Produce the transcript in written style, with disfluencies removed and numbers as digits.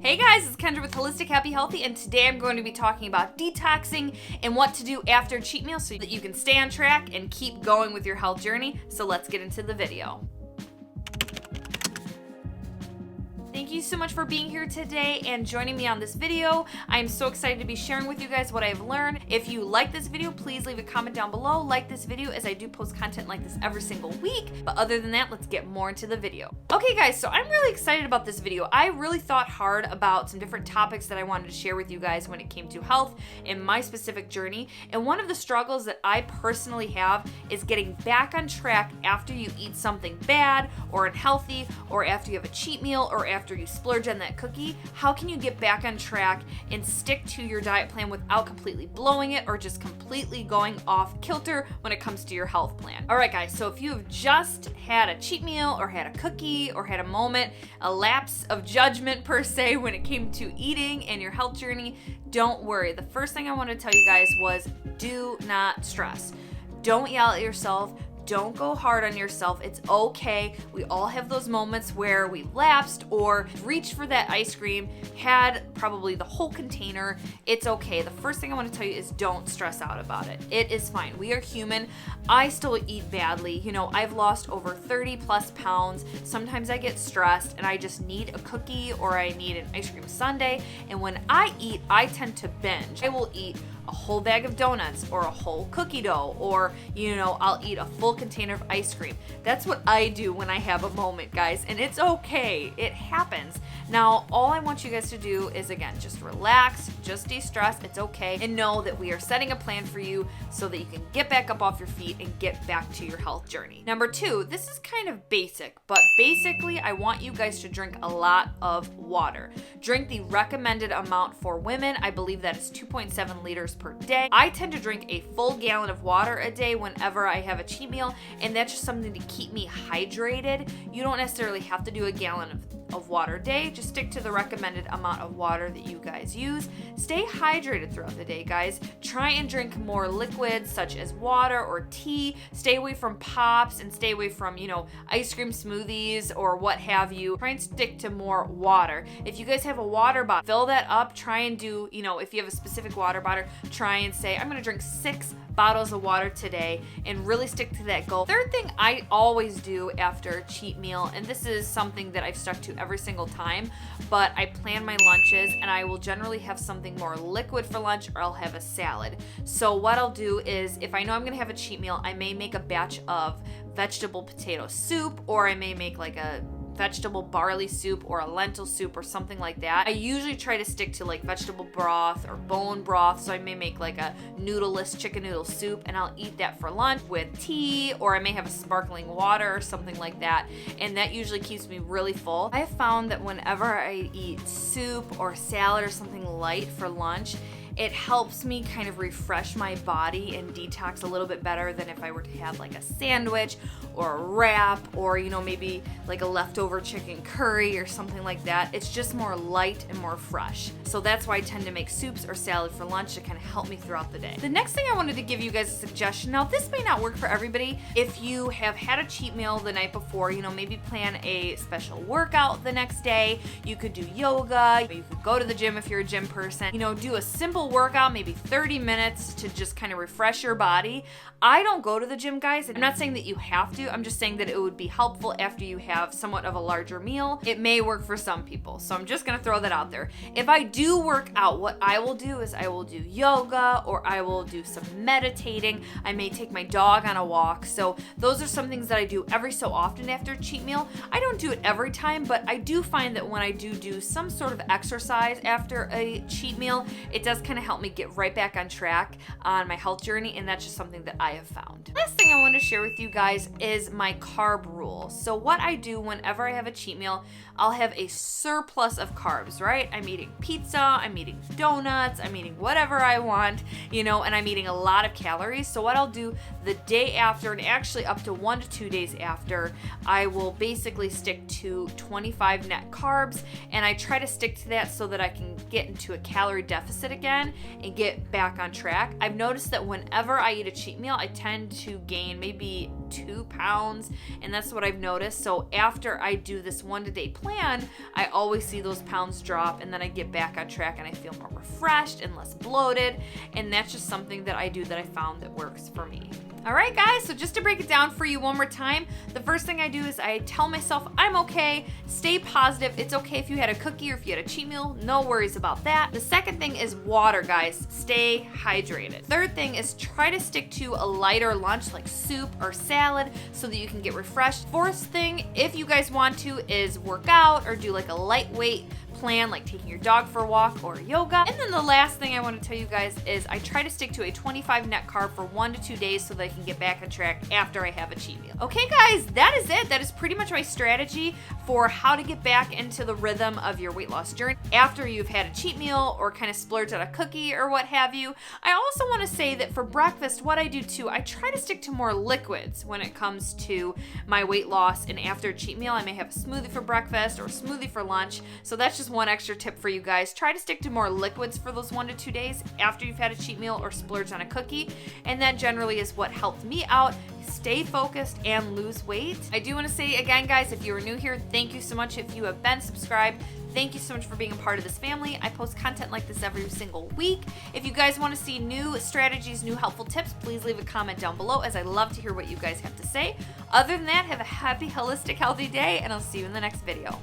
Hey guys, it's Kendra with Holistic Happy Healthy, and today I'm going to be talking about detoxing and what to do after a cheat meal so that you can stay on track and keep going with your health journey. So let's get into the video. Thank you so much for being here today and joining me on this video. I am so excited to be sharing with you guys what I've learned. If you like this video, please leave a comment down below. Like this video as I do post content like this every single week. But other than that, let's get more into the video. Okay guys, so I'm really excited about this video. I really thought hard about some different topics that I wanted to share with you guys when it came to health and my specific journey. And one of the struggles that I personally have is getting back on track after you eat something bad or unhealthy, or after you have a cheat meal, or after you splurge on that cookie. How can you get back on track and stick to your diet plan without completely blowing it or just completely going off kilter when it comes to your health plan? All right guys, so if you have just had a cheat meal or had a cookie or had a moment, a lapse of judgment per se when it came to eating and your health journey, don't worry. The first thing I want to tell you guys was do not stress. Don't yell at yourself. Don't go hard on yourself. It's okay. We all have those moments where we lapsed or reached for that ice cream, had probably the whole container. It's okay. The first thing I want to tell you is don't stress out about it. It is fine. We are human. I still eat badly. You know, I've lost over 30 plus pounds. Sometimes I get stressed and I just need a cookie or I need an ice cream sundae. And when I eat, I tend to binge. I will eat a whole bag of donuts or a whole cookie dough, or I'll eat a full container of ice cream. That's what I do when I have a moment, guys, and it's okay. It happens. Now, all I want you guys to do is, again, just relax, just de-stress. It's okay, and know that we are setting a plan for you so that you can get back up off your feet and get back to your health journey. Number 2, this is kind of basic, but basically I want you guys to drink a lot of water. Drink the recommended amount for women. I believe that is 2.7 liters per day. I tend to drink a full gallon of water a day whenever I have a cheat meal, and that's just something to keep me hydrated. You don't necessarily have to do a gallon of water a day. Just stick to the recommended amount of water that you guys use. Stay hydrated throughout the day, guys. Try and drink more liquids such as water or tea. Stay away from pops and stay away from, ice cream smoothies or what have you. Try and stick to more water. If you guys have a water bottle, fill that up. Try and do, if you have a specific water bottle, try and say, I'm going to drink 6 bottles of water today, and really stick to that goal. Third thing I always do after a cheat meal, and this is something that I've stuck to every single time, but I plan my lunches and I will generally have something more liquid for lunch, or I'll have a salad. So what I'll do is, if I know I'm gonna have a cheat meal, I may make a batch of vegetable potato soup, or I may make like a vegetable barley soup or a lentil soup or something like that. I usually try to stick to like vegetable broth or bone broth, so I may make like a noodleless chicken noodle soup, and I'll eat that for lunch with tea, or I may have a sparkling water or something like that, and that usually keeps me really full. I have found that whenever I eat soup or salad or something light for lunch, it helps me kind of refresh my body and detox a little bit better than if I were to have like a sandwich or a wrap, or maybe like a leftover chicken curry or something like that. It's just more light and more fresh. So that's why I tend to make soups or salad for lunch to kind of help me throughout the day. The next thing I wanted to give you guys a suggestion. Now, this may not work for everybody. If you have had a cheat meal the night before, maybe plan a special workout the next day. You could do yoga. You could go to the gym if you're a gym person. Do a simple workout, maybe 30 minutes to just kind of refresh your body. I don't go to the gym, guys. I'm not saying that you have to. I'm just saying that it would be helpful after you have somewhat of a larger meal. It may work for some people. So I'm just going to throw that out there. If I do work out, what I will do is I will do yoga, or I will do some meditating. I may take my dog on a walk. So those are some things that I do every so often after a cheat meal. I don't do it every time, but I do find that when I do some sort of exercise after a cheat meal, it does kind of help me get right back on track on my health journey, and that's just something that I have found. Last thing I want to share with you guys is my carb rule. So what I do whenever I have a cheat meal, I'll have a surplus of carbs, right? I'm eating pizza, I'm eating donuts, I'm eating whatever I want, and I'm eating a lot of calories. So what I'll do the day after, and actually up to 1 to 2 days after, I will basically stick to 25 net carbs, and I try to stick to that so that I can get into a calorie deficit again and get back on track. I've noticed that whenever I eat a cheat meal, I tend to gain maybe 2 pounds, and that's what I've noticed. So after I do this 1-a-day plan, I always see those pounds drop, and then I get back on track and I feel more refreshed and less bloated, and that's just something that I do that I found that works for me. All right, guys, so just to break it down for you one more time, the first thing I do is I tell myself I'm okay, stay positive. It's okay if you had a cookie or if you had a cheat meal, no worries about that. The second thing is water, guys. Stay hydrated. Third thing is try to stick to a lighter lunch like soup or salad so that you can get refreshed. Fourth thing, if you guys want to, is work out or do like a lightweight plan, like taking your dog for a walk or yoga. And then the last thing I want to tell you guys is I try to stick to a 25 net carb for 1 to 2 days so that I can get back on track after I have a cheat meal. Okay, guys, that is it. That is pretty much my strategy for how to get back into the rhythm of your weight loss journey after you've had a cheat meal or kind of splurged on a cookie or what have you. I also want to say that for breakfast, what I do too, I try to stick to more liquids when it comes to my weight loss, and after a cheat meal, I may have a smoothie for breakfast or a smoothie for lunch. So that's just one extra tip for you guys. Try to stick to more liquids for those 1 to 2 days after you've had a cheat meal or splurged on a cookie, and that generally is what helped me out stay focused and lose weight. I do want to say again, guys, if you are new here, thank you so much. If you have been subscribed, thank you so much for being a part of this family. I post content like this every single week. If you guys want to see new strategies, new helpful tips, please leave a comment down below, as I love to hear what you guys have to say. Other than that, have a happy, holistic, healthy day, and I'll see you in the next video.